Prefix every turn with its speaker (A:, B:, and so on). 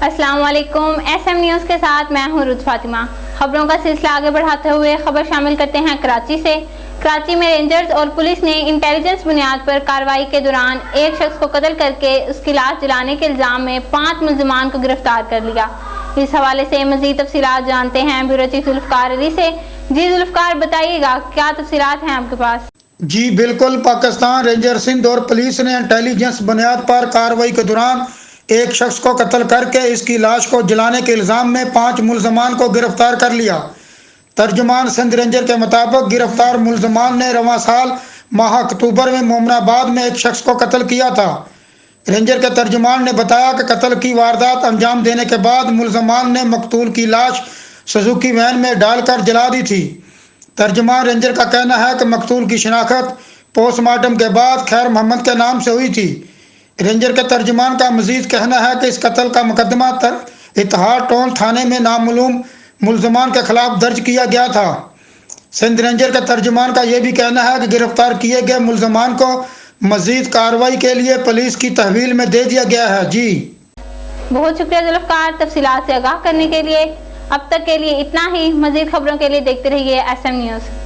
A: अस्सलाम वालेकुम। SM news के साथ मैं हूँ रुत फातिमा। खबरों का सिलसिला आगे बढ़ाते हुए खबर शामिल करते हैं कराची से। कराची में रेंजर्स और पुलिस ने इंटेलिजेंस बुनियाद पर कार्रवाई के दौरान एक शख्स को कत्ल करके उसकी लाश जलाने के इल्जाम में 5 मुल्जिमान को गिरफ्तार कर लिया। इस हवाले से मजीद तफसीलात जानते हैं ब्यूरो चीफ जुल्फकार अली से। जी जुल्फकार, बताइएगा क्या तफसीलात हैं आपके पास?
B: जी बिल्कुल, पाकिस्तान रेंजर सिंध और पुलिस ने इंटेलिजेंस बुनियाद पर कार्रवाई के दौरान एक शख्स को कत्ल करके इसकी लाश को जलाने के इल्ज़ाम में 5 मुल्ज़मान को गिरफ्तार कर लिया। तर्जुमान सिंध रेंजर के मुताबिक गिरफ्तार मुल्ज़मान ने रवां साल माह अक्टूबर में मोमनाबाद में एक शख्स को कत्ल किया था। रेंजर के तर्जुमान ने बताया कि कत्ल की वारदात अंजाम देने के बाद मुल्ज़मान ने मकतूल की लाश सुजुकी वैन में डालकर जला दी थी। तर्जुमान रेंजर का कहना है कि मकतूल की शिनाख्त पोस्टमार्टम के बाद खैर मोहम्मद के नाम से हुई थी। रेंजर के तर्जुमान का मजीद कहना है कि इस कत्ल का मुकदमा इत्तेहाद टाउन थाने में नामालूम मुल्ज़मान के खिलाफ दर्ज किया गया था। सिंध रेंजर के तर्जुमान का यह भी कहना है कि गिरफ्तार किए गए मुल्ज़मान को मजीद कार्रवाई के लिए पुलिस की तहवील में दे दिया गया है। जी
A: बहुत शुक्रिया जुल्फकार, तफसीलात से आगाह करने के लिए। अब तक के लिए इतना ही। मजीद खबरों के लिए देखते रहिए SM न्यूज़।